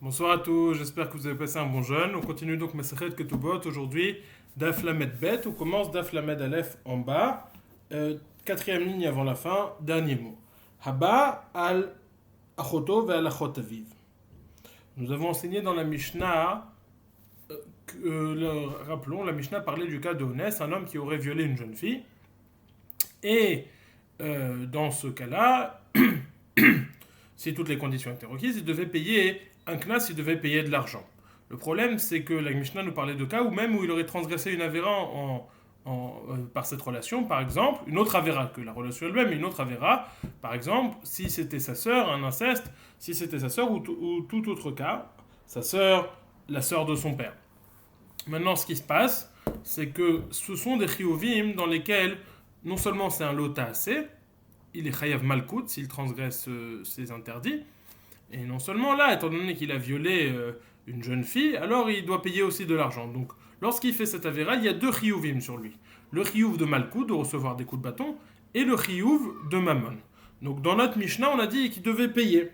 Bonsoir à tous, j'espère que vous avez passé un bon jeûne. On continue donc Masechet Ketubot aujourd'hui, Daf Lamed Bet. On commence Daf Lamed Aleph en bas, quatrième ligne avant la fin, dernier mot. Haba al achoto ve al achot aviv. Nous avons enseigné dans la Mishnah, rappelons, la Mishnah parlait du cas de Honès, un homme qui aurait violé une jeune fille. Et dans ce cas-là, si toutes les conditions étaient requises, il devait payer un knas, il devait payer de l'argent. Le problème, c'est que la Mishnah nous parlait de cas où même où il aurait transgressé une avéra par cette relation, par exemple, une autre avéra que la relation elle-même, une autre avéra, par exemple, si c'était sa sœur, un inceste, si c'était sa sœur ou tout autre cas, sa sœur, la sœur de son père. Maintenant, ce qui se passe, c'est que ce sont des chiyuvim dans lesquels non seulement c'est un lot assez, il est chayav malkout s'il transgresse ses interdits. Et non seulement là, étant donné qu'il a violé une jeune fille, alors il doit payer aussi de l'argent. Donc, lorsqu'il fait cette avéra, il y a deux chiyuvim sur lui. Le chiyuv de malkout, de recevoir des coups de bâton, et le chiyuv de mammon. Donc, dans notre Mishnah, on a dit qu'il devait payer.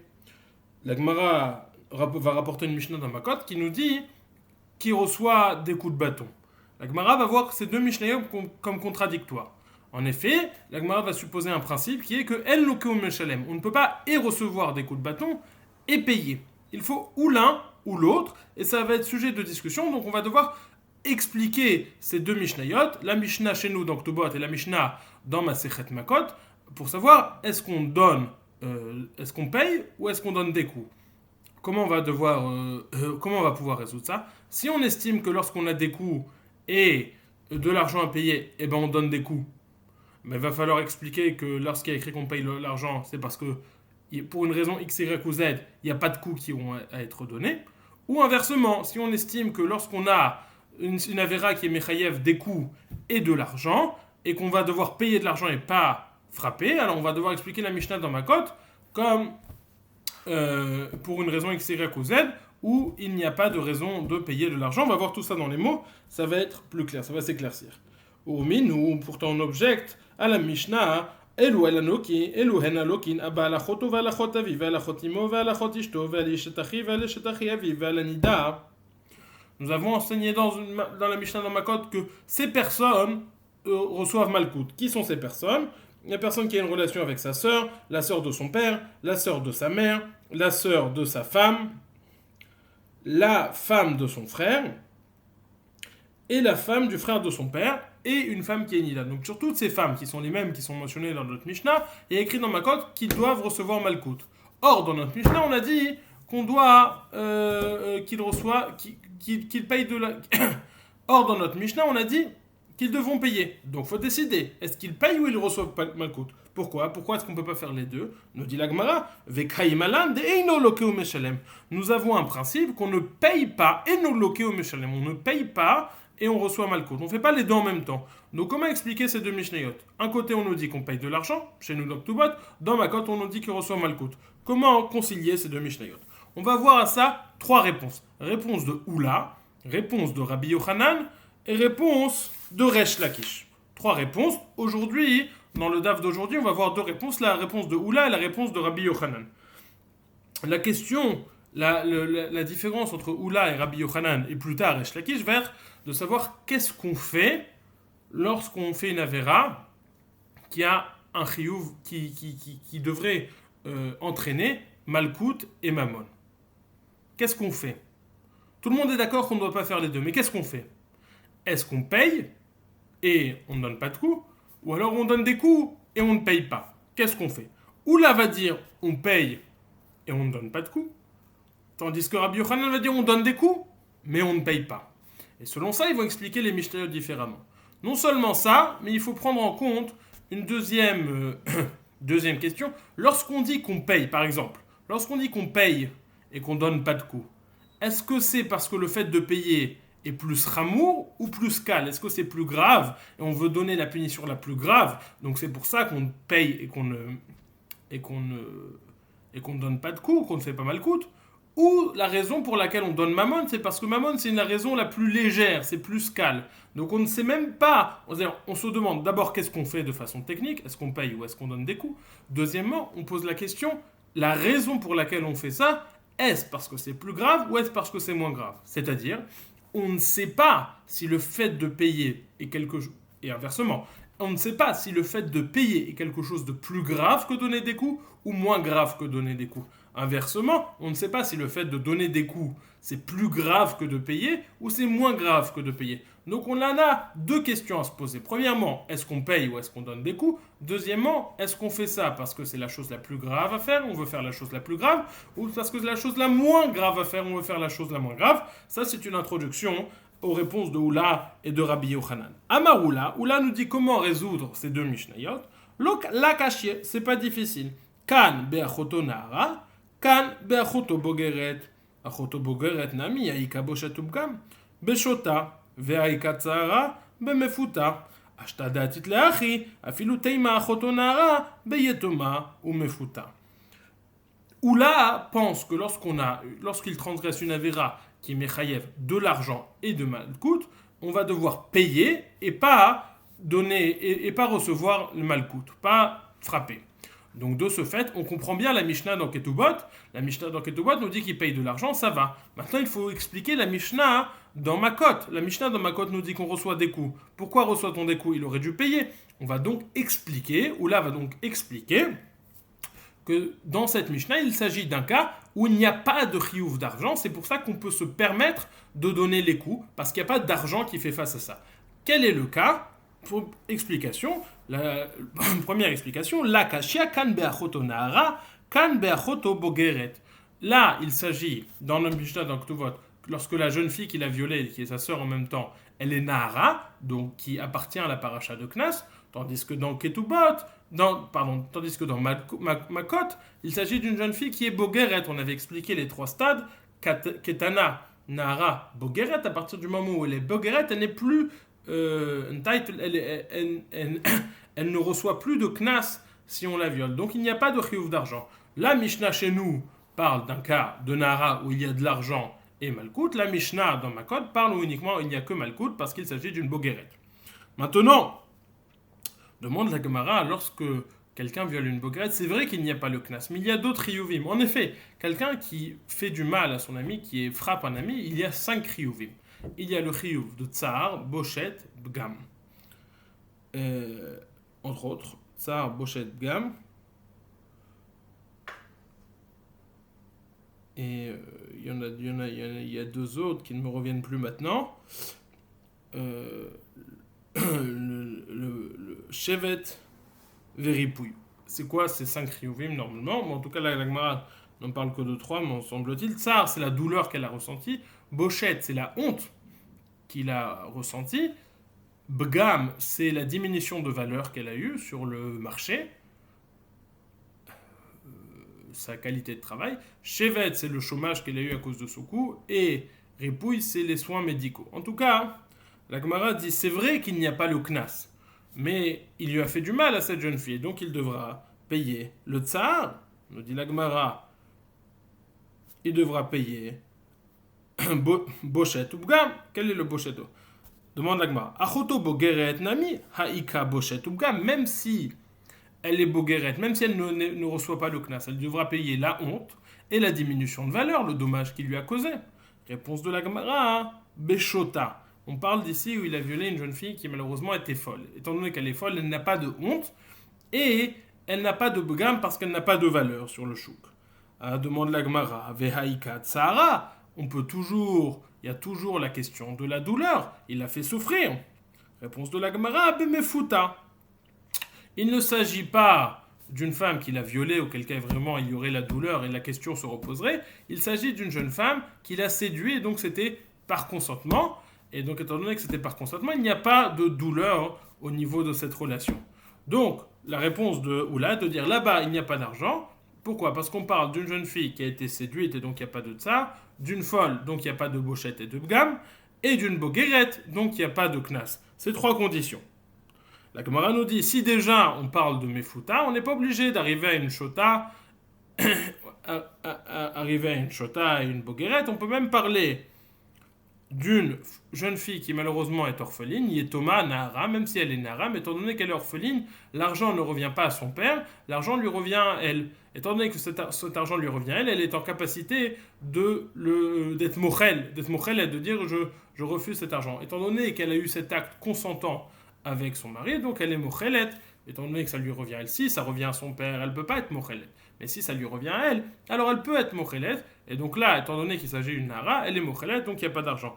La Gemara va rapporter une Mishnah dans Makot qui nous dit qu'il reçoit des coups de bâton. La Gemara va voir ces deux Mishnayot comme contradictoires. En effet, la Gemara va supposer un principe qui est que El Lokeu Meshalem. On ne peut pas et recevoir des coups de bâton et payer. Il faut ou l'un ou l'autre, et ça va être sujet de discussion, donc on va devoir expliquer ces deux Mishnayot, la Mishnah chez nous dans Ktubot et la Mishnah dans Masechet Makot, pour savoir est-ce qu'on donne, est-ce qu'on paye ou est-ce qu'on donne des coups. Comment comment on va pouvoir résoudre ça? Si on estime que lorsqu'on a des coups et de l'argent à payer, eh ben on donne des coups. Mais il va falloir expliquer que lorsqu'il y a écrit qu'on paye l'argent, c'est parce que pour une raison X, Y ou Z, il n'y a pas de coûts qui vont être donnés. Ou inversement, si on estime que lorsqu'on a une avéra qui est Mechayev des coûts et de l'argent, et qu'on va devoir payer de l'argent et pas frapper, alors on va devoir expliquer la Mishnah dans ma cote comme pour une raison X, Y ou Z, où il n'y a pas de raison de payer de l'argent. On va voir tout ça dans les mots, ça va être plus clair, ça va s'éclaircir. Ou nous, pourtant on objecte à la Mishnah, אלו אל הנוקין, אלו הן הלוקין, אבא על אחותו ועל אחות אביו, ועל אחות אמו, ועל אחות אשתו, ועל אשת אחיו, ועל אשת אחי אביו, ועל הנידה. Nous avons enseigné dans la Mishnah dans Makot que ces personnes reçoivent Malkout. Qui sont ces personnes? La personne qui a une relation avec sa sœur, la sœur de son père, la sœur de sa mère, la sœur de sa femme, la femme de son frère, et la femme du frère de son père, et une femme qui est Nida. Donc sur toutes ces femmes qui sont les mêmes qui sont mentionnées dans notre Mishnah, il y a écrit dans Makot qu'ils doivent recevoir Malkout. Or, dans notre Mishnah, on a dit qu'on doit qu'ils reçoivent, qu'ils payent de la... Or, dans notre Mishnah, on a dit qu'ils devront payer. Donc, faut décider. Est-ce qu'ils payent ou ils reçoivent Malkout? Pourquoi? Pourquoi est-ce qu'on ne peut pas faire les deux? Nous dit la Gemara, nous avons un principe qu'on ne paye pas, et on ne paye pas et on reçoit Malkout. On ne fait pas les deux en même temps. Donc comment expliquer ces deux Mishnayot? Un côté on nous dit qu'on paye de l'argent, chez nous dans Ktubot, dans Makot on nous dit qu'on reçoit Malkout. Comment concilier ces deux Mishnayot? On va voir à ça trois réponses. Réponse de Oula, réponse de Rabbi Yochanan et réponse de Resh Lakish. Trois réponses. Aujourd'hui, dans le DAF d'aujourd'hui, on va voir deux réponses, la réponse de Oula et la réponse de Rabbi Yochanan. La question, la différence entre Oula et Rabbi Yochanan et plus tard Resh Lakish va être de savoir qu'est-ce qu'on fait lorsqu'on fait une avéra qui a un chiyuv qui devrait entraîner Malkout et Mammon. Qu'est-ce qu'on fait? Tout le monde est d'accord qu'on ne doit pas faire les deux, mais qu'est-ce qu'on fait? Est-ce qu'on paye et on ne donne pas de coups? Ou alors on donne des coups et on ne paye pas? Qu'est-ce qu'on fait? Oula va dire on paye et on ne donne pas de coups. Tandis que Rabbi Yochanan va dire on donne des coups, mais on ne paye pas. Et selon ça, ils vont expliquer les Mishnayot différemment. Non seulement ça, mais il faut prendre en compte une deuxième question. Lorsqu'on dit qu'on paye, par exemple, lorsqu'on dit qu'on paye et qu'on ne donne pas de coups, est-ce que c'est parce que le fait de payer est plus ramour ou plus cal? Est-ce que c'est plus grave et on veut donner la punition la plus grave? Donc c'est pour ça qu'on paye et qu'on ne donne pas de coups, qu'on ne fait pas mal coûte. Ou la raison pour laquelle on donne Mammon, c'est parce que Mammon, c'est la raison la plus légère, c'est plus cal. Donc on ne sait même pas, on se demande d'abord qu'est-ce qu'on fait de façon technique, est-ce qu'on paye ou est-ce qu'on donne des coups. Deuxièmement, on pose la question, la raison pour laquelle on fait ça, Est-ce parce que c'est plus grave ou est-ce parce que c'est moins grave? C'est-à-dire, on ne sait pas si le fait de payer est quelque chose, et inversement, on ne sait pas si le fait de payer est quelque chose de plus grave que donner des coups ou moins grave que donner des coups. Inversement, on ne sait pas si le fait de donner des coups c'est plus grave que de payer ou c'est moins grave que de payer. Donc on en a deux questions à se poser. Premièrement, est-ce qu'on paye ou est-ce qu'on donne des coups? Deuxièmement, est-ce qu'on fait ça parce que c'est la chose la plus grave à faire, on veut faire la chose la plus grave, ou parce que c'est la chose la moins grave à faire, on veut faire la chose la moins grave? Ça, c'est une introduction aux réponses de Oula et de Rabbi Yochanan. Amar Oula nous dit comment résoudre ces deux Mishnayot. La kashie, c'est pas difficile. Kan be'achoto nahara, kan be'achoto bogeret. Achoto bogeret nami yaika boshetu bgam. Beshota ve'aika tsara be'mefuta. Ashta da'atit le'achi, afilu teima achoto nahara be'yetoma ou mefuta. Oula pense que lorsqu'il transgresse une avéra qui est mechayev de l'argent et de malkout, on va devoir payer et pas donner et pas recevoir le malkout, pas frapper. Donc de ce fait, on comprend bien la Mishnah dans Ketubot. La Mishnah dans Ketubot nous dit qu'il paye de l'argent, ça va. Maintenant, il faut expliquer la Mishnah dans Makot. La Mishnah dans Makot nous dit qu'on reçoit des coups. Pourquoi reçoit-on des coups? Il aurait dû payer. On va donc expliquer, Oula va donc expliquer que dans cette Mishnah, il s'agit d'un cas où il n'y a pas de chiyuv d'argent. C'est pour ça qu'on peut se permettre de donner les coups, parce qu'il n'y a pas d'argent qui fait face à ça. Quel est le cas? Pour explication, la première explication, la kashia kan be'achoto nahara, kan be'achoto bogeret. Là, il s'agit, dans le Mishnah, dans Ketuvot, lorsque la jeune fille qui l'a violée, qui est sa sœur en même temps, elle est nahara, donc qui appartient à la paracha de Knas, tandis que dans Ketubot, tandis que dans Makot, il s'agit d'une jeune fille qui est bogeret. On avait expliqué les trois stades, Ketana, Nahara, bogeret. À partir du moment où elle est bogeret, elle n'est plus elle ne reçoit plus de knas si on la viole. Donc il n'y a pas de chiyuv d'argent. La Mishnah chez nous parle d'un cas de Nahara où il y a de l'argent et malkout. La Mishnah dans Makot parle où uniquement il n'y a que malkout parce qu'il s'agit d'une bogeret. Maintenant, demande la Gemara, lorsque quelqu'un viole une bogeret, c'est vrai qu'il n'y a pas le knas, mais il y a d'autres chiyuvim. En effet, quelqu'un qui fait du mal à son ami, qui frappe un ami, il y a 5 chiyuvim. Il y a le chiyuv de tsar, bochet, bgam. Entre autres, tsar, bochet, bgam. Et il y a deux autres qui ne me reviennent plus maintenant. Le chevet, veripouille. C'est quoi ces 5 chiyuvim normalement? En tout cas, la Gemara n'en parle que de 3, mais semble-t-il. Tsar, c'est la douleur qu'elle a ressentie. Bochette, c'est la honte qu'il a ressentie. Bgam, c'est la diminution de valeur qu'elle a eue sur le marché, sa qualité de travail. Chevet, c'est le chômage qu'elle a eu à cause de son coup. Et Ripouille, c'est les soins médicaux. En tout cas, la Gemara dit, c'est vrai qu'il n'y a pas le knas, mais il lui a fait du mal à cette jeune fille, donc il devra payer. Le tsar, nous dit la Gemara, il devra payer bochet ou bgam. Quel est le bochet? Demande la Gemara. Achoto bogeret nami haika bochet ou bgam. Même si elle est bogeret, même si elle ne reçoit pas le knas, elle devra payer la honte et la diminution de valeur, le dommage qu'il lui a causé. Réponse de la Gemara, beshota. On parle d'ici où il a violé une jeune fille qui malheureusement était folle. Étant donné qu'elle est folle, elle n'a pas de honte et elle n'a pas de bgam parce qu'elle n'a pas de valeur sur le chouk. Demande la Gemara, vehaika tsara. Il y a toujours la question de la douleur. Il l'a fait souffrir. Réponse de la Gemara, bemefuta. Il ne s'agit pas d'une femme qui l'a violée, auquel cas vraiment il y aurait la douleur et la question se reposerait. Il s'agit d'une jeune femme qui l'a séduit et donc c'était par consentement. Et donc étant donné que c'était par consentement, il n'y a pas de douleur au niveau de cette relation. Donc la réponse de Oula de dire là-bas il n'y a pas d'argent. Pourquoi? Parce qu'on parle d'une jeune fille qui a été séduite et donc il n'y a pas de tsar, d'une folle, donc il n'y a pas de bochette et de bgam, et d'une boguerette, donc il n'y a pas de knas. C'est 3 conditions. La Gemara nous dit, si déjà on parle de mefuta, on n'est pas obligé d'arriver à une shota, arriver à une shota et une boguerette, on peut même parler d'une jeune fille qui malheureusement est orpheline, Yetoma, Nahara, même si elle est Nahara, mais étant donné qu'elle est orpheline, l'argent ne revient pas à son père, l'argent lui revient à elle. Étant donné que cet argent lui revient à elle, elle est en capacité d'être mochel, et de dire je refuse cet argent. Étant donné qu'elle a eu cet acte consentant avec son mari, donc elle est mochelet. Étant donné que ça lui revient à elle, si ça revient à son père, elle ne peut pas être mochelet. Mais si ça lui revient à elle, alors elle peut être mochelet. Et donc là, étant donné qu'il s'agit d'une nara, elle est mochelet, donc il n'y a pas d'argent.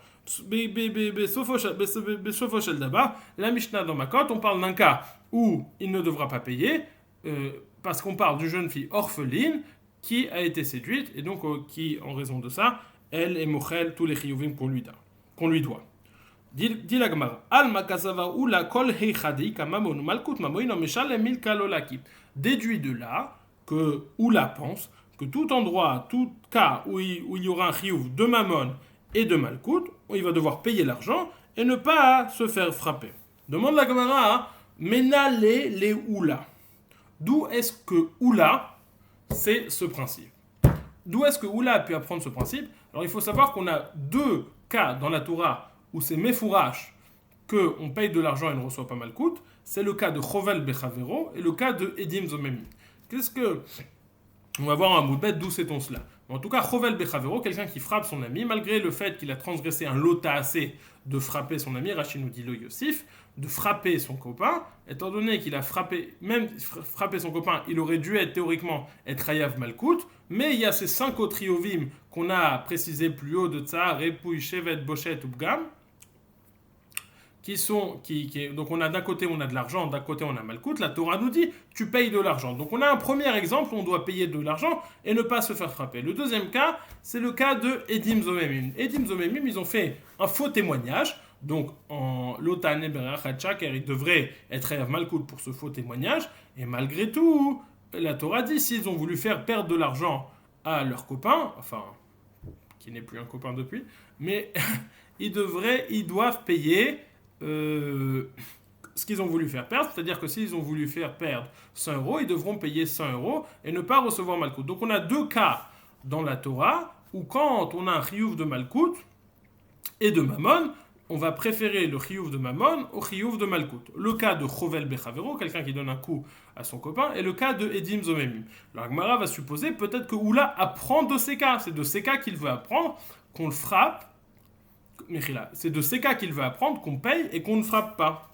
D'abord, la Mishnah dans Makot, on parle d'un cas où il ne devra pas payer, parce qu'on parle d'une jeune fille orpheline qui a été séduite, et donc qui, en raison de ça, elle est mochel tous les chiyuvim qu'on lui doit. Dit la Gemara, Al makasava ou la kol heichadi kamamon malkut mamoino meshale mil kalolaki. Déduit de là que Oula pense que tout endroit, tout cas où il y aura un chiyuv de mamon et de malkut, il va devoir payer l'argent et ne pas se faire frapper. Demande la Gemara, menale les Oula. D'où est-ce que Oula, c'est ce principe? D'où est-ce que Oula a pu apprendre ce principe? Alors il faut savoir qu'on a deux cas dans la Torah où c'est Mefourash qu'on paye de l'argent et ne reçoit pas malkout. C'est le cas de Chovel Bechavero et le cas de Edim Zomemi. Qu'est-ce que... On va voir un bout de bête d'où sait-on cela. En tout cas, Chovel Bechavero, quelqu'un qui frappe son ami, malgré le fait qu'il a transgressé un lota assez de frapper son ami, Rachid nous dit le Yosif, de frapper son copain, étant donné qu'il a frappé, même frappé son copain, il aurait dû être théoriquement être Hayav Malkout, mais il y a ces 5 autres Riovim qu'on a précisé plus haut de Tsar, Repouille, Shevet, Bochet, Ubgam, donc on a d'un côté on a de l'argent, d'un côté on a malkout. La Torah nous dit tu payes de l'argent. Donc on a un premier exemple où on doit payer de l'argent et ne pas se faire frapper. Le deuxième cas, c'est le cas de Edim Zomemim. Edim Zomemim, ils ont fait un faux témoignage. Donc en l'otane car ils devraient être malkout pour ce faux témoignage. Et malgré tout, la Torah dit s'ils ont voulu faire perdre de l'argent à leur copain, enfin qui n'est plus un copain depuis, mais ils doivent payer ce qu'ils ont voulu faire perdre, c'est-à-dire que s'ils ont voulu faire perdre 100 euros, ils devront payer 100 euros et ne pas recevoir malkout. Donc on a deux cas dans la Torah où quand on a un chiyuv de malkout et de mammon, on va préférer le chiyuv de mammon au chiyuv de malkout. Le cas de chovel bechavero, quelqu'un qui donne un coup à son copain, et le cas de edim zomemim. La Gemara va supposer peut-être que Oula apprend de ces cas, c'est de ces cas qu'il veut apprendre qu'on le frappe. C'est de ces cas qu'il veut apprendre qu'on paye et qu'on ne frappe pas.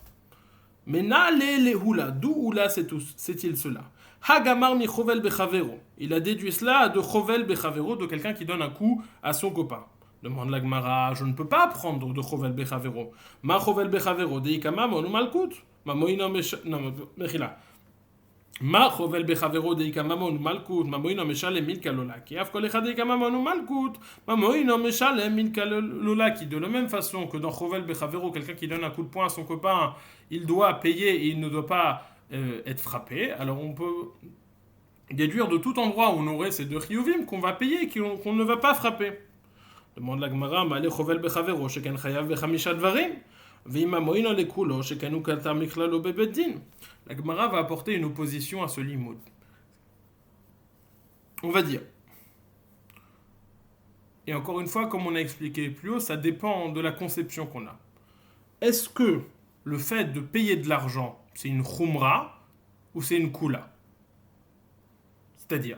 Mais les hula, d'où hula c'est-il cela? Hagamar mi chovel bechavero. Il a déduit cela de chovel bechavero, de quelqu'un qui donne un coup à son copain. Demande la Gemara, je ne peux pas apprendre de chovel bechavero. Ma chovel bechavero deikama monu malkut. Ma moïna non, mechila. Ma chovel bechavero deika mamon malkut, ma moïno meshalem min kalolaki. Af kol echad deika mamon malkut, ma moïno meshalem min kalolaki. De la même façon que dans chovel bechavero, quelqu'un qui donne un coup de poing à son copain, il doit payer et il ne doit pas être frappé. Alors on peut déduire de tout endroit où on aurait ces deux chiyuvim qu'on va payer, qu'on ne va pas frapper. Demande la Gemara, ma le chovel bechavero, sheken chayav bechamisha dvarim. La Gemara va apporter une opposition à ce limoud. On va dire, et encore une fois, comme on a expliqué plus haut, ça dépend de la conception qu'on a. Est-ce que le fait de payer de l'argent, c'est une khumra ou c'est une kula? C'est-à-dire,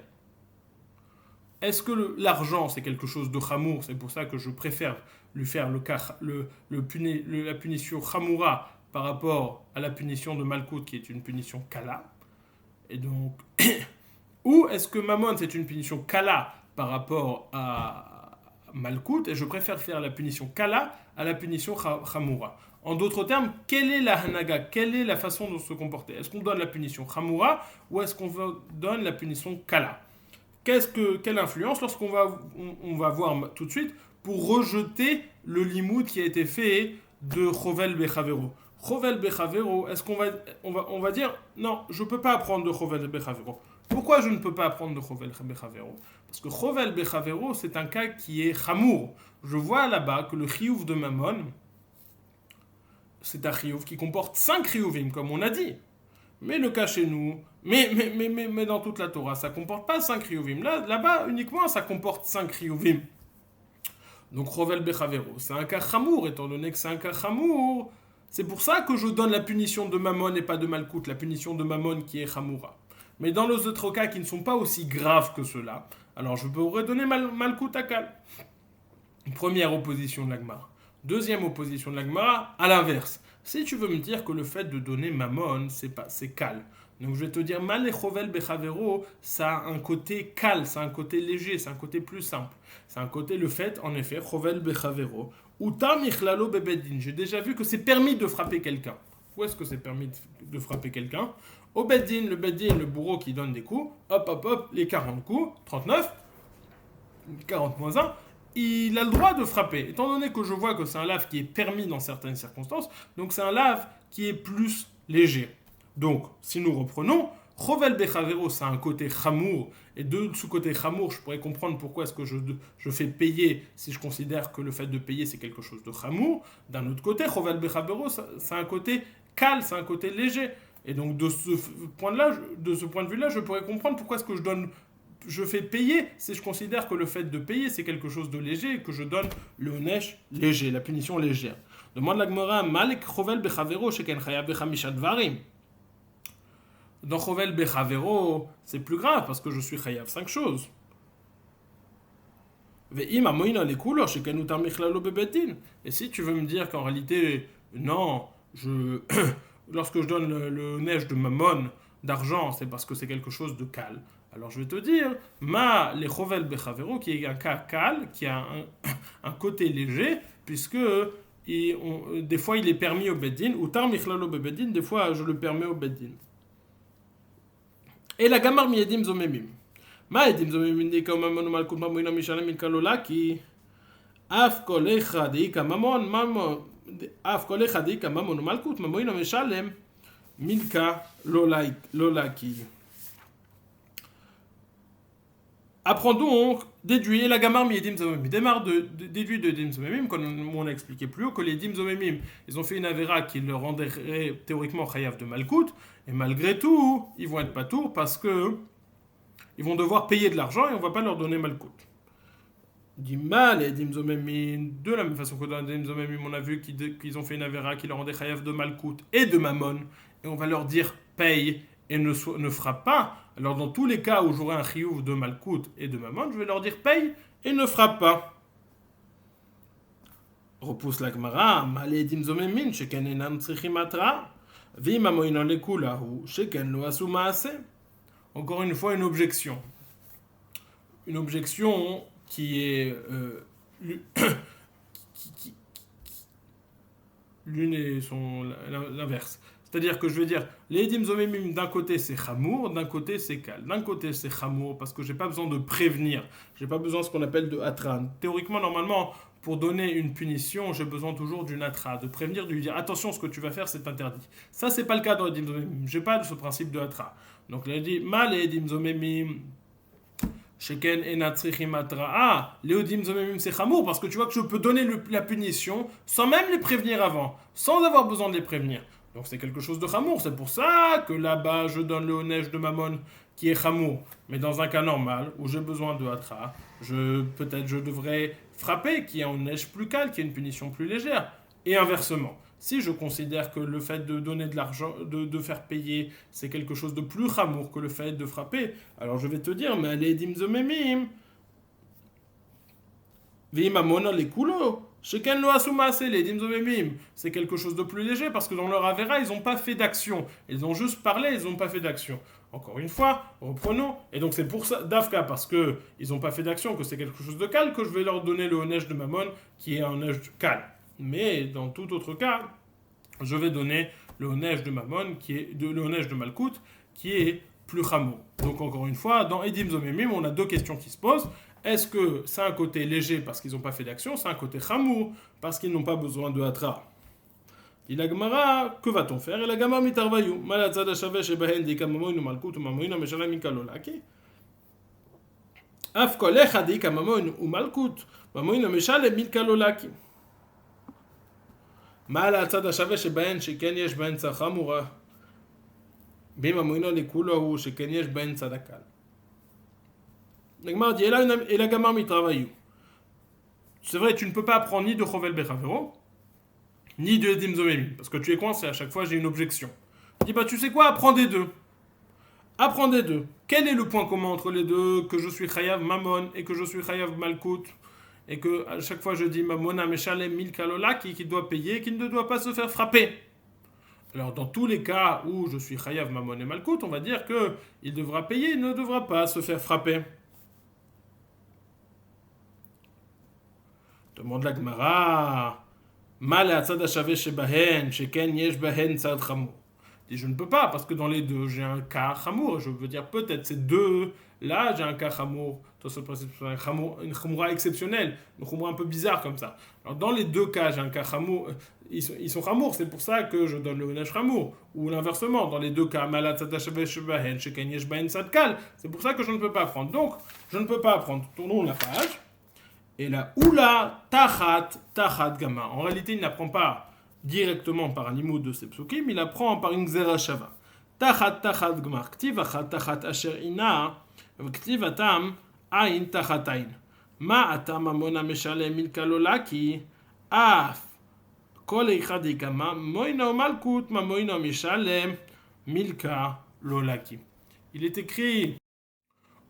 est-ce que l'argent c'est quelque chose de chamour? C'est pour ça que je préfère lui faire la punition chamoura par rapport à la punition de malkout qui est une punition kala. Et donc, ou est-ce que mammon c'est une punition kala par rapport à malkout et je préfère faire la punition kala à la punition chamoura. En d'autres termes, quelle est la hanaga? Quelle est la façon de se comporter? Est-ce qu'on donne la punition chamoura ou est-ce qu'on donne la punition kala? Quelle influence lorsqu'on va voir tout de suite pour rejeter le limoud qui a été fait de Chovel Bechavero. Chovel Bechavero, est-ce qu'on va dire non, je ne peux pas apprendre de Chovel Bechavero. Pourquoi je ne peux pas apprendre de Chovel Bechavero? Parce que Chovel Bechavero, c'est un cas qui est chamour. Je vois là-bas que le chiyuv de Mammon, c'est un chiyuv qui comporte 5 chiyuvim, comme on a dit. Mais le cas chez nous, mais dans toute la Torah, ça ne comporte pas 5 chiyuvim. Là-bas, uniquement, ça comporte 5 chiyuvim. Donc, Rovel Bechavero, c'est un cas chamour, étant donné que c'est un cas chamour. C'est pour ça que je donne la punition de Mammon et pas de Malkout, la punition de Mammon qui est chamoura. Mais dans les autres cas qui ne sont pas aussi graves que cela, alors je pourrais donner Malkout à Kal. Première opposition de l'Agmara. Deuxième opposition de l'Agmara, à l'inverse. Si tu veux me dire que le fait de donner Mammon, c'est Kal. Donc je vais te dire, Mal et Chovel Bechavero, ça a un côté Kal, c'est un côté léger, c'est un côté plus simple. C'est un côté, le fait, en effet, Chovel Bechavero. Utam Ichlalo Bebedin. J'ai déjà vu que c'est permis de frapper quelqu'un. Où est-ce que c'est permis de frapper quelqu'un? Au Beddin, le bourreau qui donne des coups, hop, hop, hop, les 40 coups, 39, 40 moins 1, il a le droit de frapper. Étant donné que je vois que c'est un lave qui est permis dans certaines circonstances, donc c'est un lave qui est plus léger. Donc, si nous reprenons, Chovel Bechavero, c'est un côté chamour, et de ce côté chamour, je pourrais comprendre pourquoi est-ce que je fais payer si je considère que le fait de payer c'est quelque chose de chamour. D'un autre côté, Chovel Bechavero, c'est un côté cal, c'est un côté léger. Et donc de ce point de vue-là, je pourrais comprendre pourquoi est-ce que je fais payer si je considère que le fait de payer c'est quelque chose de léger et que je donne le nesh léger, la punition légère. Demande la Gemara, Malek Chovel Bechavero sheken chayav bechamisha dvarim. Dans Chovel Bechavero, c'est plus grave parce que je suis chayav 5 choses. Ve'im amoina lekulo sheken utar michlalo bebedin. Et si tu veux me dire qu'en réalité, non, lorsque je donne le neige de mammon, d'argent, c'est parce que c'est quelque chose de cal. Alors je vais te dire, ma les chovel bechavero, qui est un cas cal, qui a un côté léger, puisque des fois il est permis au beddin, ou tar michlalo beddin, des fois je le permets au beddin. Et la gamar mi edim zomemim. Ma edim zomemim de kamamon malkut mamoina mishalem il kalolaki. Af kol echad ika mamon af kol echad ika mamon malkut mamoina mishalem milka lolaki. Apprends donc, déduis, la gamar mi edim zomemim. Déduis de edim zomemim, comme on a expliqué plus haut, que les edim zomemim, ils ont fait une avéra qui leur rendrait théoriquement chayav de malkout, et malgré tout, ils vont être patour parce que ils vont devoir payer de l'argent et on va pas leur donner malkout. Dit mal et edim zomemim, de la même façon que dans edim zomemim, on a vu qu'ils ont fait une avéra qui leur rendait chayav de malkout et de mammon, et on va leur dire paye et ne frappe pas. Alors dans tous les cas où j'aurai un chiyuv de malkout et de mammon, je vais leur dire paye et ne frappe pas. Repousse la Gemara, mal et edim zomemim, sheken enam tzrichim atra, v'im amoinan lekulahu, sheken lo asu maase. Encore une fois, une objection. Une objection qui est l'une et l'inverse. C'est-à-dire que je vais dire, les edim zomemim, d'un côté c'est chamour, d'un côté c'est kal. D'un côté c'est chamour parce que j'ai pas besoin de prévenir, j'ai pas besoin de ce qu'on appelle de atran. Théoriquement, normalement, pour donner une punition, j'ai besoin toujours d'une atra, de prévenir, de lui dire attention, ce que tu vas faire c'est interdit. Ça c'est pas le cas dans les edim zomemim, j'ai pas ce principe de atra. Donc là il dit, mal les edim zomemim, sheken enatrichim atra. Ah, les edim zomemim c'est chamour parce que tu vois que je peux donner la punition sans même les prévenir avant, sans avoir besoin de les prévenir. Donc c'est quelque chose de chamour. C'est pour ça que là-bas, je donne le neige de mammon qui est chamour. Mais dans un cas normal, où j'ai besoin de hatra, peut-être je devrais frapper, qui est en neige plus calme, qui est une punition plus légère. Et inversement, si je considère que le fait de donner de l'argent, de faire payer, c'est quelque chose de plus chamour que le fait de frapper, alors je vais te dire, mais allez, dim zomemim, v'imamona les coulots. Sheken lo asuma les edim zomemim, c'est quelque chose de plus léger parce que dans leur avéra, ils n'ont pas fait d'action. Ils ont juste parlé, ils n'ont pas fait d'action. Encore une fois, reprenons. Et donc c'est pour ça, d'Afka, parce qu'ils n'ont pas fait d'action, que c'est quelque chose de calme, que je vais leur donner le neige de Mammon, qui est un neige calme. Mais dans tout autre cas, je vais donner le neige de Mammon, le neige de Malkout, qui est plus chameau. Donc encore une fois, dans Edim Zomemim, on a deux questions qui se posent. Est-ce que c'est un côté léger parce qu'ils n'ont pas fait d'action, c'est un côté chamour parce qu'ils n'ont pas besoin de hatra? Dit la Gemara, que va-t-on faire? Et la Gemara mitarvayu, malatzad hashaveh shebehen dika mamoinu malkut umamoinu meshalem mikalolaki. Af kol echad dika mamoinu umalkut mamoinu meshalem mikalolaki. malatzad hashaveh shebehen sheken yesh behen tzad chamura bimamoinu lekulahu sheken yesh behen tzadakal. La Gemara dit, et la Gamar mitravayu. C'est vrai, tu ne peux pas apprendre ni de Chovel Bechavero, ni de Edim Zomemim, parce que tu es coincé, à chaque fois j'ai une objection. Je dis, bah tu sais quoi, apprends des deux. Apprends des deux. Quel est le point commun entre les deux? Que je suis Chayav Mamon et que je suis Chayav Malkout. Et que à chaque fois je dis Mamon Ameshalem Milkalola qui doit payer, qui ne doit pas se faire frapper. Alors dans tous les cas où je suis Chayav Mamon et Malkout, on va dire que il devra payer, il ne devra pas se faire frapper. Demande la Gemara. Mal atzad hashave shebahen, sheken yesh bahen tzad chamour. Dit je ne peux pas parce que dans les deux j'ai un cas chamour. Je veux dire peut-être ces deux là j'ai un cas chamour. Une chamoura exceptionnelle, une chamoura un peu bizarre comme ça. Alors dans les deux cas j'ai un cas chamour. Ils sont chamour, c'est pour ça que je donne le nesh chamour. Ou l'inversement, dans les deux cas mal atzad hashave shebahen, sheken yesh bahen tzad kal. C'est pour ça que je ne peux pas apprendre. Donc je ne peux pas apprendre. Tournons la page. Et la oula tachat gamma. En réalité, il n'apprend pas directement par un imoud de ces psukim, il apprend par une xera shava. Tachat gamma. Ktiv achat tachat asher ina, ktiv atam ain tachat ain. Ma atam amona meshalem milkalolaki, af kol eichad gamma, moino malkut, ma moino meshalem milka lolaki. Il est écrit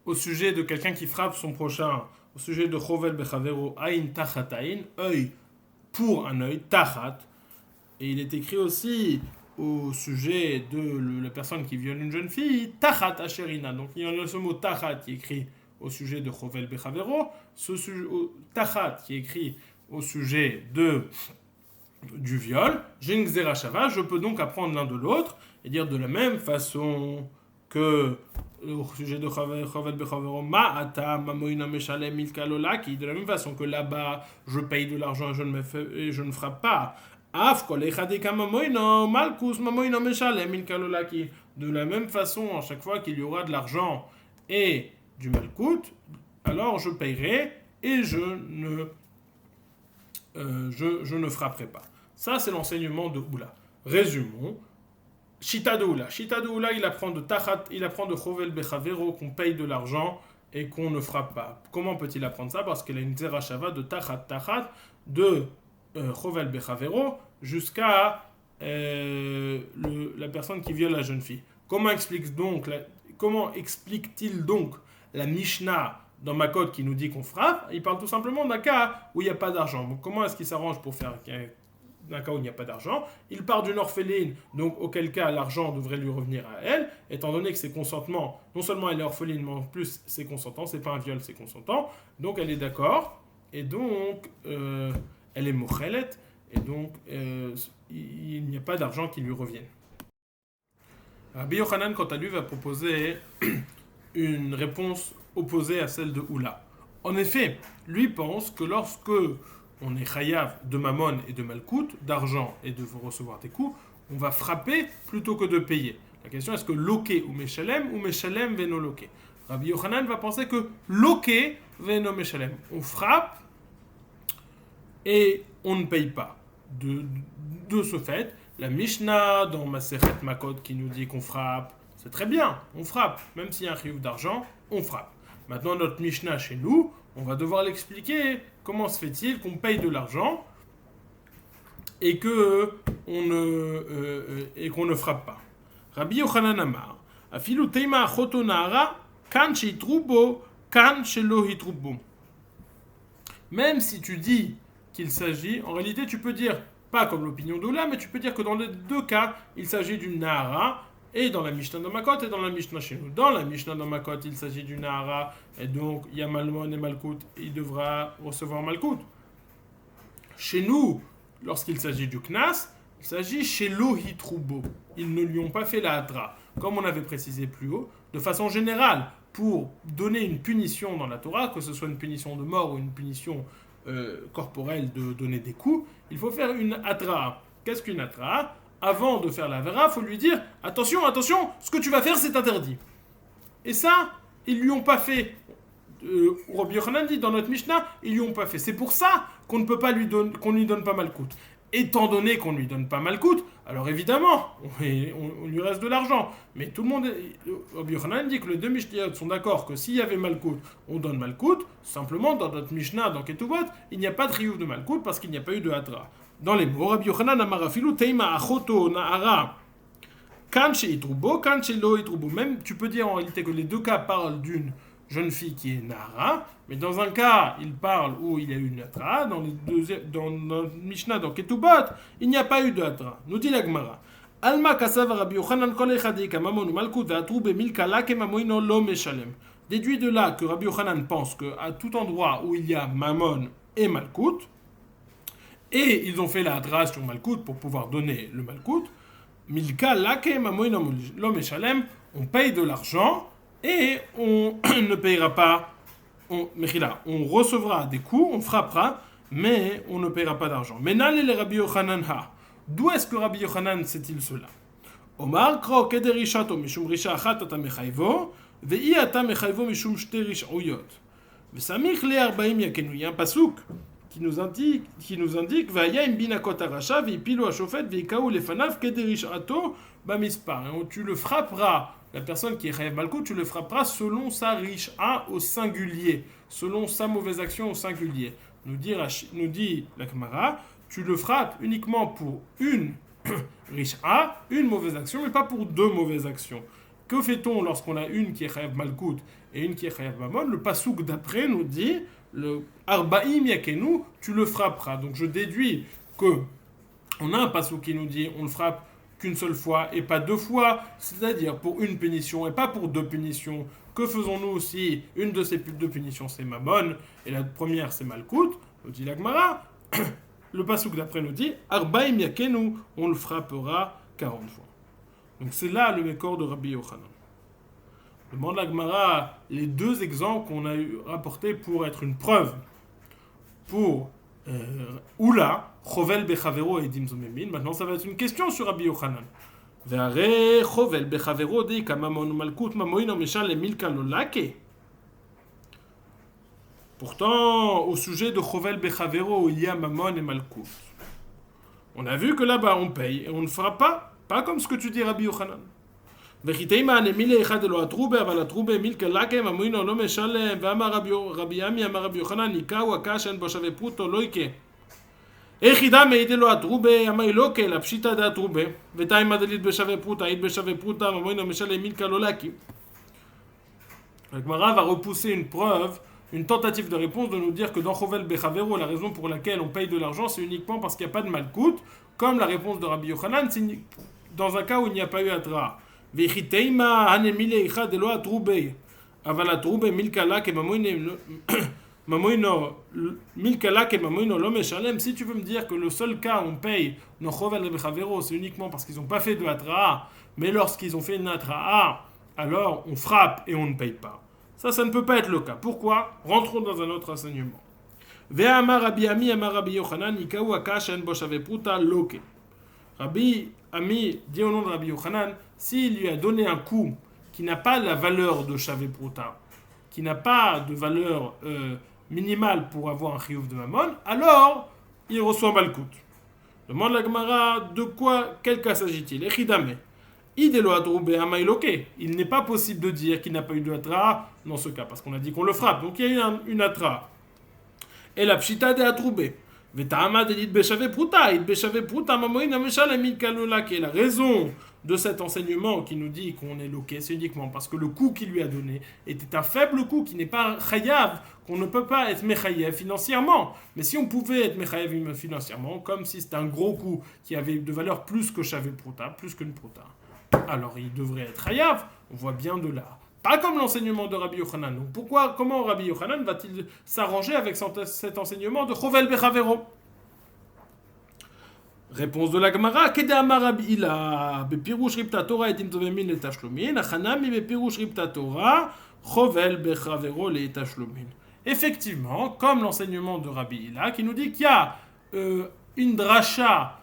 au sujet de quelqu'un qui frappe son prochain, au sujet de Chovel Bechavero, Aïn Tachat Aïn, œil pour un œil, Tachat. Et il est écrit aussi au sujet de la personne qui viole une jeune fille, Tachat Asherina. Donc il y a ce mot Tachat qui est écrit au sujet de Chovel Bechavero, ce Tachat qui est écrit au sujet du viol. J'ai une Xera Shava, je peux donc apprendre l'un de l'autre et dire de la même façon que au sujet de Chovel Bechavero, Ma'ata, Mamoina Meshalem Milkalolaki, de la même façon que là-bas, je paye de l'argent et je ne frappe pas. Af Kol Echadeka Mamoina, Malkus Mamoina Meshalem Milkalolaki. De la même façon, à chaque fois qu'il y aura de l'argent et du Malkout, alors je payerai et je ne frapperai pas. Ça, c'est l'enseignement de Oula. Résumons. Shita de Oula, il apprend de Tachat, il apprend de Chovel Bechavero qu'on paye de l'argent et qu'on ne frappe pas. Comment peut-il apprendre ça? Parce qu'il a une Zera Shava de Tachat, de Chovel Bechavero jusqu'à la personne qui viole la jeune fille. Comment explique-t-il donc la Mishnah dans Makot qui nous dit qu'on frappe? Il parle tout simplement d'un cas où il n'y a pas d'argent. Donc, comment est-ce qu'il s'arrange pour faire d'un cas où il n'y a pas d'argent? Il part d'une orpheline, donc auquel cas l'argent devrait lui revenir à elle, étant donné que c'est consentement, non seulement elle est orpheline, mais en plus c'est consentant, c'est pas un viol, c'est consentant, donc elle est d'accord, et donc elle est mochelet, et donc il n'y a pas d'argent qui lui revienne. Rabbi Yochanan, quant à lui, va proposer une réponse opposée à celle de Oula. En effet, lui pense que lorsque on est chayav de mamon et de malkout, d'argent et de recevoir des coups, on va frapper plutôt que de payer. La question est-ce que loké ou meshalem veno loké. Rabbi Yochanan va penser que loké veno meshalem. On frappe et on ne paye pas. De ce fait, la Mishnah dans Masechet Makot qui nous dit qu'on frappe, c'est très bien, on frappe. Même s'il y a un chiyuv d'argent, on frappe. Maintenant, notre Mishnah chez nous, on va devoir l'expliquer. Comment se fait-il qu'on paye de l'argent et qu'on ne frappe pas? Rabbi Yochanan Amar, afilu teima achoto nahara, kan sheitrubo, kan shelo hitrubo. Même si tu dis qu'il s'agit, en réalité tu peux dire, pas comme l'opinion d'Oula, mais tu peux dire que dans les deux cas, il s'agit d'une nahara, et dans la Mishnah dans Makot et dans la Mishnah chez nous. Dans la Mishnah dans Makot, il s'agit d'une nahara, et donc il y a Malmon et Malkout, il devra recevoir Malkout. Chez nous, lorsqu'il s'agit du Knas, il s'agit chez Lohitrubo. Ils ne lui ont pas fait la Hadra. Comme on avait précisé plus haut, de façon générale, pour donner une punition dans la Torah, que ce soit une punition de mort ou une punition corporelle de donner des coups, il faut faire une Hadra. Qu'est-ce qu'une Hadra? Avant de faire la vera, il faut lui dire attention, ce que tu vas faire, c'est interdit. Et ça, ils lui ont pas fait. Rabbi Yochanan dit dans notre Mishnah, ils lui ont pas fait. C'est pour ça qu'on ne peut pas qu'on lui donne pas Malkout. étant donné qu'on ne lui donne pas Malkout, alors évidemment, on lui reste de l'argent. Mais tout le monde, Rabbi Yochanan dit que les deux Mishnayot sont d'accord que s'il y avait Malkout, on donne Malkout. Simplement, dans notre Mishnah, dans Ketubot, il n'y a pas de Riyuv de Malkout parce qu'il n'y a pas eu de Hatra. Dans les mots, Rabbi Yochanan amarafilu teima achoto na'ara. Même tu peux dire en réalité que les deux cas parlent d'une jeune fille qui est Nahara, mais dans un cas, il parle où il y a eu une Hatra, dans le Mishnah, dans Ketubot, il n'y a pas eu de Hatra. Nous dit la Gemara. Alma kasav Rabbi Yochanan kol echadi kamamon malkut ve'atrou bemilkala kemamoino lo meshalem. Déduit de là que Rabbi Yochanan pense qu'à tout endroit où il y a Mammon et Malkout, et ils ont fait la Hatra sur Malkout pour pouvoir donner le Malkout, Milka lake mamoino lo meshalem, on paye de l'argent et on ne payera pas, on recevra des coups, on frappera, mais on ne payera pas d'argent. Menal le Rabbi Yochanan ha. D'où est-ce que Rabbi Yochanan sait-il cela? Omar kro kederishato mishum risha achat ata mechayvo, ve'i ata mechayvo mishum shte rish'uyot. Vesamich le 40 yakenu. Il y a un pasouk qui nous indique va'ya im binakot arasha ve'ipilu hashofet ve'ikaou lefanav kederishato bamispar. Et tu le frapperas. La personne qui est Chayav Malkout, tu le frapperas selon sa Risha au singulier, selon sa mauvaise action au singulier. Nous dit la Gemara, tu le frappes uniquement pour une Risha, une mauvaise action, mais pas pour deux mauvaises actions. Que fait-on lorsqu'on a une qui est Chayav Malkout et une qui est Chayav Mammon? Le pasouk d'après nous dit, le Arba'im Yakenu, tu le frapperas. Donc je déduis que on a un pasouk qui nous dit, on le frappe qu'une seule fois et pas deux fois, c'est-à-dire pour une punition et pas pour deux punitions. Que faisons-nous aussi? Une de ces deux punitions c'est Mammon et la première c'est Malkout. Nous dit la Gemara, le pasouk d'après nous dit Arbaim yakenu, on le frappera 40 fois. Donc c'est là le mécor de Rabbi Yochanan. Demande la Gemara les deux exemples qu'on a rapportés pour être une preuve pour Oula, Chovel Bechavero et Dim Zomemin. Maintenant, ça va être une question sur Rabbi Yochanan. Ve'are Chovel Bechavero di kamamon malkut mamoino meshal le milka lolake. Pourtant, au sujet de Chovel Bechavero, il y a Mammon et Malkut. On a vu que là-bas, on paye et on ne fera pas comme ce que tu dis, Rabbi Yochanan. וכיתימה נמילי אחד אלו הטרובה, אבל הטרובה מילקה לקם, אמוינו לא משלם, ואמר רבי ימי, אמר רבי יוחנן, ניקאו הקש אין בו שווה פרוטו, לא יקה. היחידה מעיד אלו הטרובה, אמר לא קה, לפשיטה דה הטרובה, ותימה דלית בשווה פרוטה, עיד בשווה פרוטה, אמוינו משלם מילקה לא לקי. הגמרא va repousser une preuve, une tentative de réponse de nous dire que dans Chovel Bechavero, la raison pour laquelle on paye de l'argent, c'est uniquement parce qu'il n'y a pas de malkout, comme la réponse de Rabbi Yochanan, c'est dans un cas où il n'y a pas eu Hatra. וכיתימה הנמילי אחד אלו הטרובי, אבל הטרובי מילקלה כממוינו לא משלם. Si tu veux me dire que le seul cas où on paye nos chovel bechavero, c'est uniquement parce qu'ils n'ont pas fait de hatra, mais lorsqu'ils ont fait une hatra, alors on frappe et on ne paye pas. Ça ne peut pas être le cas. Pourquoi? Rentrons dans un autre enseignement. Ve'amar Rabbi Ami, amar Rabbi Yochanan, nikaou akash en bo shave pruta loke. Rabbi Ami dit au nom de Rabbi Yochanan, s'il lui a donné un coup qui n'a pas la valeur de Shavé Pruta, qui n'a pas de valeur minimale pour avoir un chiyuv de Mammon, alors il reçoit Malkout. Demande la Gemara, de quoi, quel cas s'agit-il? Echidame. Idelo adroube amailoke. Il n'est pas possible de dire qu'il n'a pas eu de hatra dans ce cas, parce qu'on a dit qu'on le frappe. Donc il y a eu une hatra. Et la pshita de adroube. La raison de cet enseignement qui nous dit qu'on est loqué, c'est uniquement parce que le coup qu'il lui a donné était un faible coup qui n'est pas chayav, qu'on ne peut pas être mechayev financièrement. Mais si on pouvait être mechayev financièrement, comme si c'était un gros coup qui avait de valeur plus que shavé pruta, plus qu'une pruta, alors il devrait être chayav. On voit bien de là. Pas comme l'enseignement de Rabbi Yochanan. Donc comment Rabbi Yochanan va-t-il s'arranger avec cet enseignement de Chovel Bechavero? Réponse de la Gemara, Kedamar Rabbi Ila, Bepirush Ripta Torah et Dimzovemin le Tashlomin, Achanami Bepirush Ripta Torah, Chovel Bechavero le Tashlomin. Effectivement, comme l'enseignement de Rabbi Ila, qui nous dit qu'il y a une dracha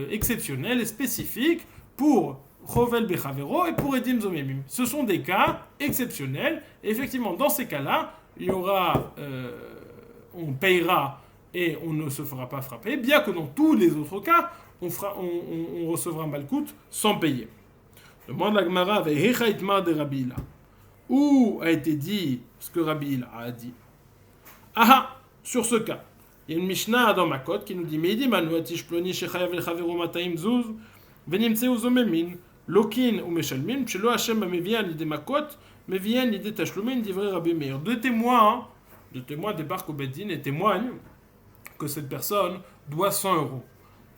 exceptionnelle et spécifique pour Chovel Bechavero et pour Edim Zomemim. Ce sont des cas exceptionnels. Et effectivement, dans ces cas-là, il y aura, on payera et on ne se fera pas frapper, bien que dans tous les autres cas, on recevra un malcoute sans payer. Demande la Gemara avec Hechaitmar de Rabbi Hila. Où a été dit ce que Rabbi Hila a dit? Ah, sur ce cas, il y a une Mishnah dans Makot qui nous dit Meidi manu atish ploni shechayav el chaveru mataim zuz venimtseu zomemin lokin ou meshalmin shelo Hashem mevian l'idée Makot mevian l'idée tashlumin divrei Rabbi Meir. Deux témoins débarquent au Beddin et témoignent que cette personne doit 100 euros.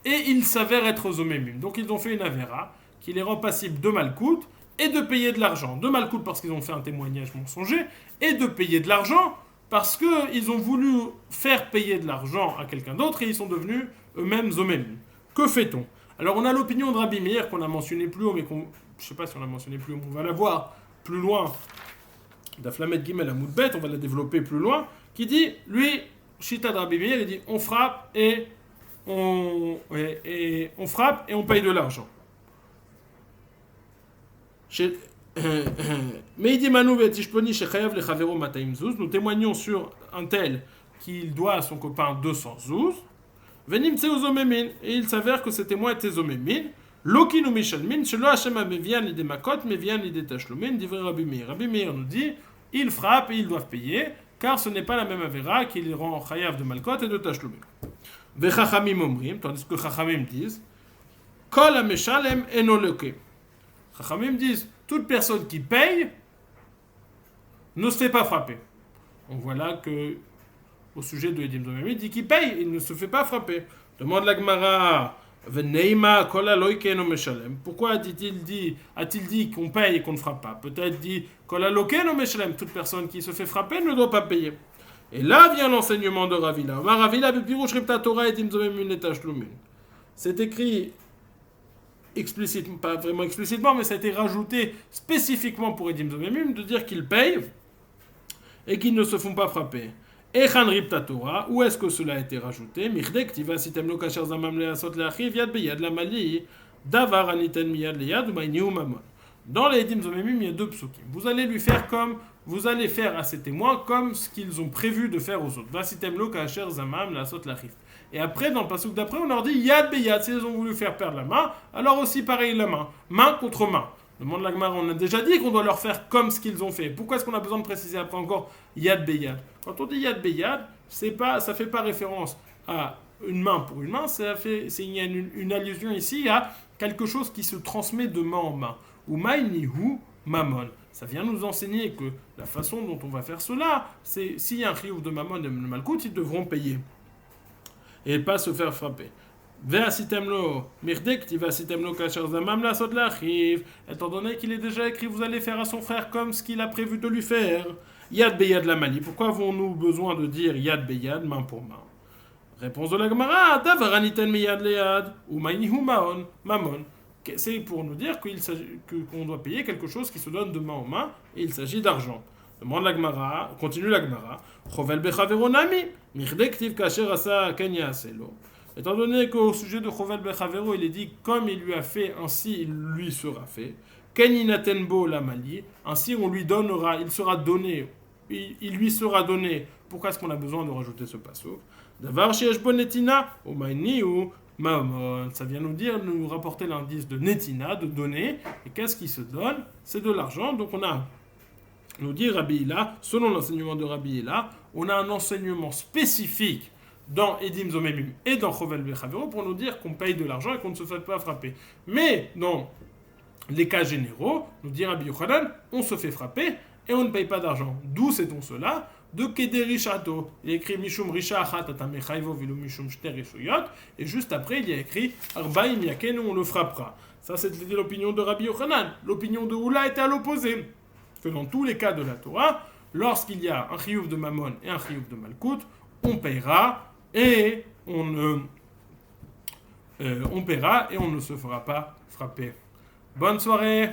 Et il s'avère être zomemim. Donc ils ont fait une avéra qui les rend passibles de malcoute et de payer de l'argent. De malcoute parce qu'ils ont fait un témoignage mensonger et de payer de l'argent parce qu'ils ont voulu faire payer de l'argent à quelqu'un d'autre et ils sont devenus eux-mêmes zomemim. Que fait-on? Alors on a l'opinion de Rabbi Meir qu'on a mentionné plus haut, mais je ne sais pas si on l'a mentionné plus haut, mais on va la voir plus loin. D'Aflamet Gimel à Moudbet, on va la développer plus loin, qui dit, lui, Shita de Rabbi Meir, il dit on frappe et on frappe et on paye de l'argent. Mais il dit nous témoignons sur un tel qu'il doit à son copain 200 zouz. Et il s'avère que ces témoins étaient zomémin. Lokin ou mishalmin, shelo Hashem mevian l'idée makot, mevian l'idée tashlumin, divrei Rabbi Meir. Rabbi Meir nous dit ils frappent et ils doivent payer, car ce n'est pas la même avéra qui les rend chayav de malkot et de tashlumin. Vechachamim omrim, tandis que Chachamim disent kol ha-meshalem eno loke. Chachamim disent toute personne qui paye ne se fait pas frapper. On voit là que, au sujet de Edim Zomemi, il dit qu'il paye, il ne se fait pas frapper. Demande la Gemara, Veneima kola loike no meshalem. Pourquoi a-t-il dit qu'on paye et qu'on ne frappe pas? Peut-être dit kola loike no meshalem. Toute personne qui se fait frapper ne doit pas payer. Et là vient l'enseignement de Ravila. Ravila bepirush ripta Torah Edim Zomemi netashlumin. C'est écrit explicitement, pas vraiment explicitement, mais ça a été rajouté spécifiquement pour Edim Zomemim de dire qu'ils payent et qu'ils ne se font pas frapper. Echan ripta Torah, où est-ce que cela a été rajouté? Michdek tiva sitem lo kasher zamam leasot leachiv yad beyad la mali davar aniten miyad leyad ou mayni ou mamon. Dans les Edim Zomemim, il y a deux psukim. Vous allez faire à ces témoins comme ce qu'ils ont prévu de faire aux autres. Vasitem lo kasher zamam leasot leachiv. Et après, dans le pasuk d'après, on leur dit Yad Beyad. Si ils ont voulu faire perdre la main, alors aussi pareil la main. Main contre main. Demande la Gemara, on a déjà dit qu'on doit leur faire comme ce qu'ils ont fait. Pourquoi est-ce qu'on a besoin de préciser après encore Yad Beyad? Quand on dit Yad Beyad, ça ne fait pas référence à une main pour une main, il y a une allusion ici à quelque chose qui se transmet de main en main. Ou Maïnihu Mamon. Ça vient nous enseigner que la façon dont on va faire cela, c'est s'il y a un chiyuv de Mamon et de Malkout, ils devront payer. Et pas se faire frapper. Étant donné qu'il est déjà écrit, vous allez faire à son frère comme ce qu'il a prévu de lui faire. Yad beyad la mali. Pourquoi avons-nous besoin de dire yad beyad, main pour main? Réponse de la Gemara, davaranitan miyad leyad, ou mainihu mamon. C'est pour nous dire qu'on doit payer quelque chose qui se donne de main en main, et il s'agit d'argent. Demande la Gemara, continue la Gemara. Chovel bechaveronami, mirdektiv kasher asa kenya aselo. Étant donné qu'au sujet de Chovel bechavero, il est dit comme il lui a fait, ainsi il lui sera fait. Keninatenbo la mali, ainsi on lui donnera, il sera donné, il lui sera donné. Pourquoi est-ce qu'on a besoin de rajouter ce passouk? Davar sheyesh bo netina, ou maini ou mamon. Ça vient nous rapporter l'indice de netina, de donner. Et qu'est-ce qui se donne? C'est de l'argent. Donc on a, nous dit Rabbi Hila, selon l'enseignement de Rabbi Hila, on a un enseignement spécifique dans Edim Zomemim et dans Chovel Bechavero pour nous dire qu'on paye de l'argent et qu'on ne se fait pas frapper. Mais dans les cas généraux, nous dit Rabbi Yochanan, on se fait frapper et on ne paye pas d'argent. D'où sait-on cela? De Kederi Shato. Il y a écrit Mishum Risha Achat Atamechayvo Vilu Mishum Shter Rishuyot, et juste après il y a écrit Arbaim Yaken, on le frappera. Ça c'était l'opinion de Rabbi Yochanan. L'opinion de Hula était à l'opposé. Que dans tous les cas de la Torah, lorsqu'il y a un chiyuv de Mammon et un chiyuv de Malkout, on paiera et on ne se fera pas frapper. Bonne soirée!